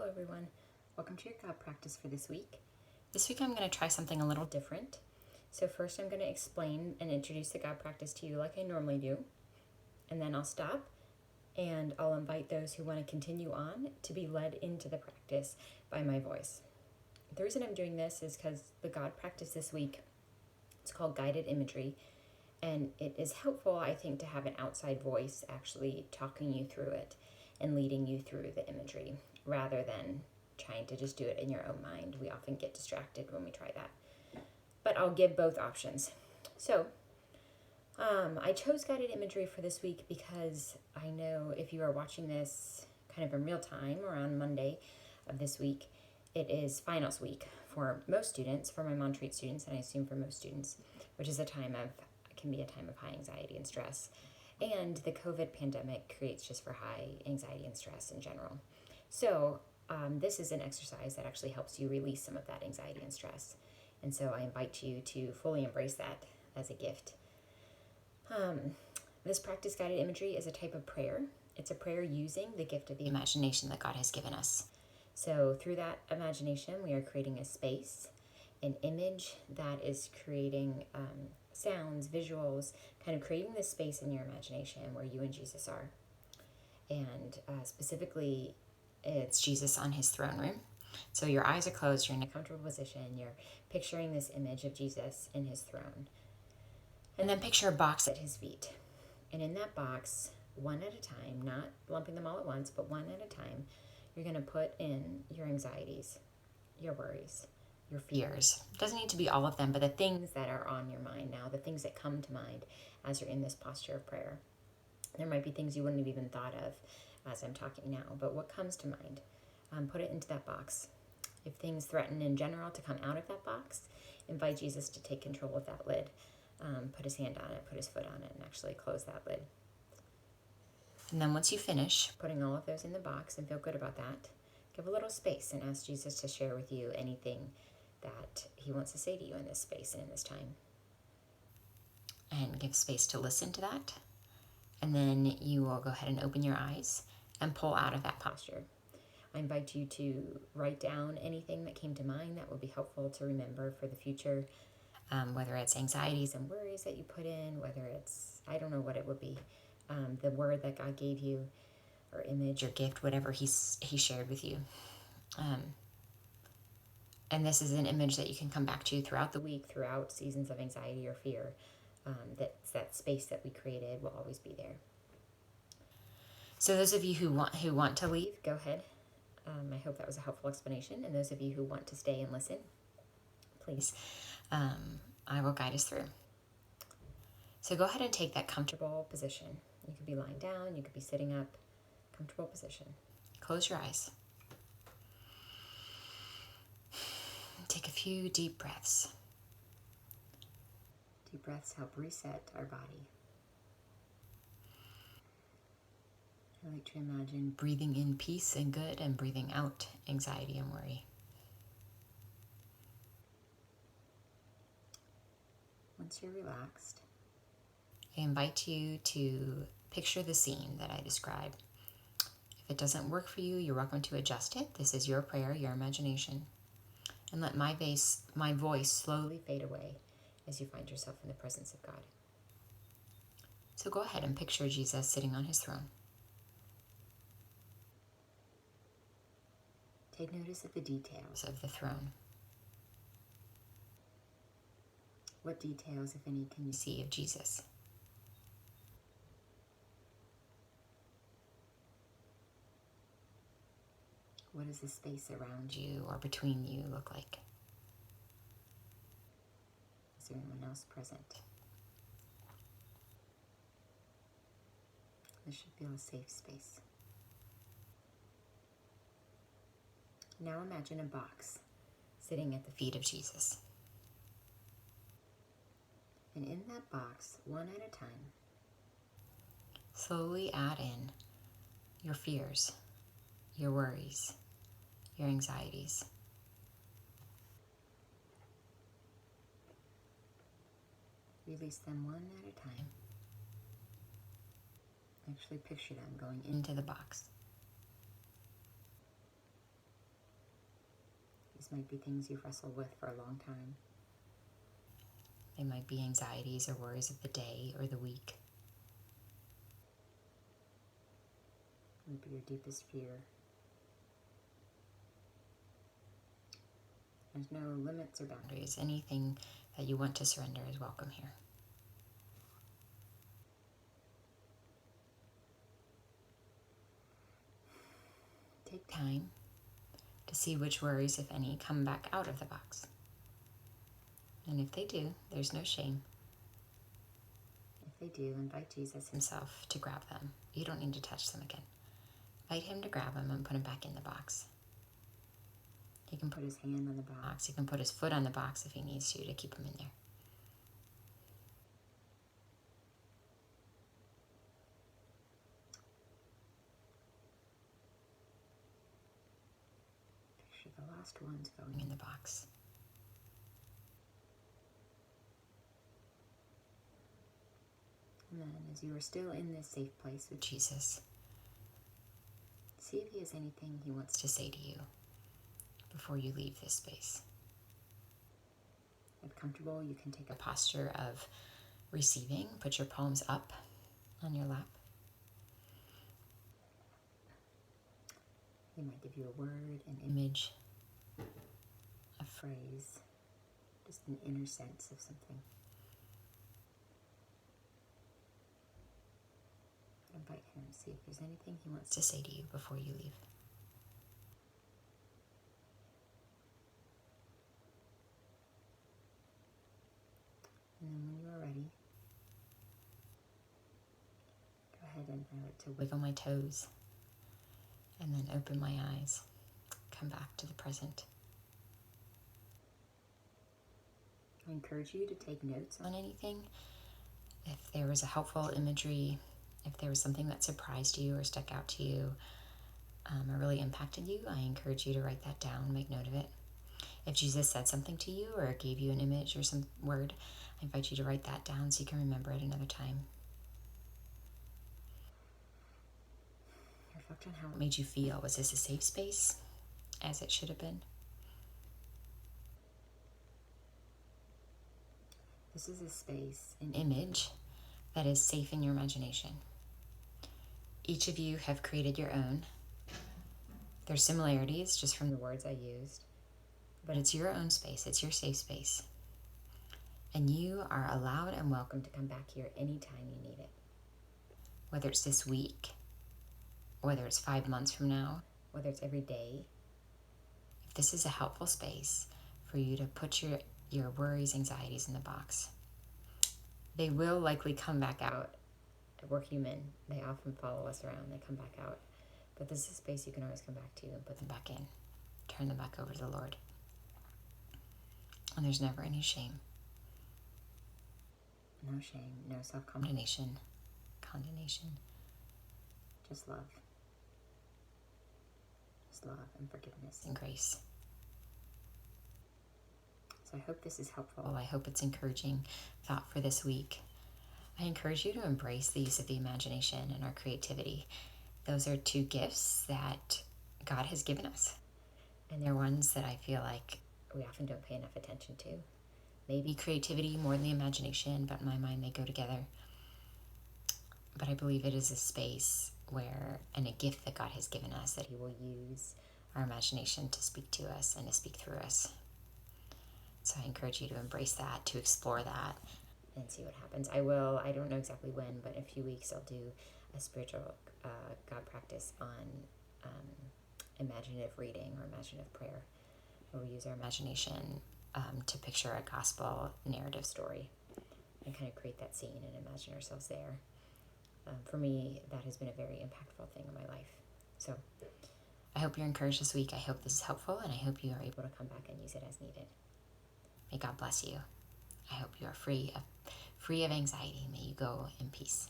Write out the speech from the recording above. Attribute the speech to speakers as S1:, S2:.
S1: Hello everyone, welcome to your God practice for this week. This week I'm going to try something a little different. So first I'm going to explain and introduce the God practice to you like I normally do, and then I'll stop and I'll invite those who want to continue on to be led into the practice by my voice. The reason I'm doing this is because the God practice this week, it's called Guided Imagery, and it is helpful, I think, to have an outside voice actually talking you through it and leading you through the imagery, rather than trying to just do it in your own mind. We often get distracted when we try that. But I'll give both options. So, I chose guided imagery for this week because I know if you are watching this kind of in real time or on Monday of this week, it is finals week for most students, for my Montreat students, and I assume for most students, which is can be a time of high anxiety and stress. And the COVID pandemic creates just for high anxiety and stress in general. So this is an exercise that actually helps you release some of that anxiety and stress. And so I invite you to fully embrace that as a gift. This practice guided imagery is a type of prayer. It's a prayer using the gift of the imagination that God has given us. So through that imagination, we are creating a space, an image that is creating sounds, visuals, kind of creating this space in your imagination where you and Jesus are. And specifically, it's Jesus on his throne room. So your eyes are closed, you're in a comfortable position, you're picturing this image of Jesus in his throne. And then picture a box at his feet. And in that box, one at a time, not lumping them all at once, but one at a time, you're going to put in your anxieties, your worries, your fears. It doesn't need to be all of them, but the things that are on your mind now, the things that come to mind as you're in this posture of prayer. There might be things you wouldn't have even thought of as I'm talking now, but what comes to mind, put it into that box. If things threaten in general to come out of that box, invite Jesus to take control of that lid. Put his hand on it, put his foot on it, and actually close that lid. And then once you finish putting all of those in the box and feel good about that, give a little space and ask Jesus to share with you anything that he wants to say to you in this space and in this time. And give space to listen to that. And then you will go ahead and open your eyes and pull out of that posture. I invite you to write down anything that came to mind that will be helpful to remember for the future, whether it's anxieties and worries that you put in, whether it's, I don't know what it would be, the word that God gave you, or image or gift, whatever he shared with you. And this is an image that you can come back to throughout the week, throughout seasons of anxiety or fear. That space that we created will always be there. So those of you who want to leave, go ahead. I hope that was a helpful explanation. And those of you who want to stay and listen, please, I will guide us through. So go ahead and take that comfortable position. You could be lying down, you could be sitting up, comfortable position. Close your eyes. Take a few deep breaths. Deep breaths help reset our body. I like to imagine breathing in peace and good and breathing out anxiety and worry. Once you're relaxed, I invite you to picture the scene that I described. If it doesn't work for you, you're welcome to adjust it. This is your prayer, your imagination. And let my voice slowly fade away as you find yourself in the presence of God. So go ahead and picture Jesus sitting on his throne. Take notice of the details of the throne. What details, if any, can you see of Jesus? What does the space around you or between you look like? Is there anyone else present? This should feel a safe space. Now imagine a box sitting at the feet of Jesus. And in that box, one at a time, slowly add in your fears, your worries, your anxieties. Release them one at a time. Actually picture them going into the box. These might be things you've wrestled with for a long time. They might be anxieties or worries of the day or the week. It might be your deepest fear. There's no limits or boundaries. Anything that you want to surrender is welcome here. Take time to see which worries, if any, come back out of the box. And if they do, there's no shame. If they do, invite Jesus himself to grab them. You don't need to touch them again. Invite him to grab them and put them back in the box. He can put his hand on the box. He can put his foot on the box if he needs to keep them in there. Picture the last ones going in the box. And then, as you are still in this safe place with Jesus, see if he has anything he wants to say to you before you leave this space. If comfortable, you can take a posture of receiving. Put your palms up on your lap. He might give you a word, an image, a phrase, just an inner sense of something. Invite him, see if there's anything he wants to say to you before you leave. And then when you are ready, go ahead and I like to wiggle my toes and then open my eyes. Come back to the present. I encourage you to take notes on anything. If there was a helpful imagery, if there was something that surprised you or stuck out to you, or really impacted you, I encourage you to write that down, make note of it. If Jesus said something to you or gave you an image or some word, I invite you to write that down so you can remember it another time. Reflect on how it made you feel. Was this a safe space, as it should have been? This is a space, an image, that is safe in your imagination. Each of you have created your own. There's similarities just from the words I used, but it's your own space. It's your safe space. And you are allowed and welcome to come back here anytime you need it. Whether it's this week, whether it's 5 months from now, whether it's every day. If this is a helpful space for you to put your worries, anxieties in the box, they will likely come back out. We're human. They often follow us around. They come back out. But this is a space you can always come back to and put them back in. Turn them back over to the Lord. And there's never any shame. No shame, no self-condemnation, condemnation. Just love. Just love and forgiveness and grace. So I hope this is helpful. I hope it's encouraging thought for this week. I encourage you to embrace the use of the imagination and our creativity. Those are two gifts that God has given us. And they're ones that I feel like we often don't pay enough attention to. Maybe creativity more than the imagination, but in my mind they go together. But I believe it is a space where, and a gift that God has given us, that he will use our imagination to speak to us and to speak through us. So I encourage you to embrace that, to explore that, and see what happens. I don't know exactly when, but in a few weeks I'll do a spiritual God practice on imaginative reading or imaginative prayer, where we use our imagination to picture a gospel narrative story and kind of create that scene and imagine ourselves there. For me, that has been a very impactful thing in my life. So I hope you're encouraged this week. I hope this is helpful, and I hope you are able to come back and use it as needed. May God bless you. I hope you are free of anxiety. May you go in peace.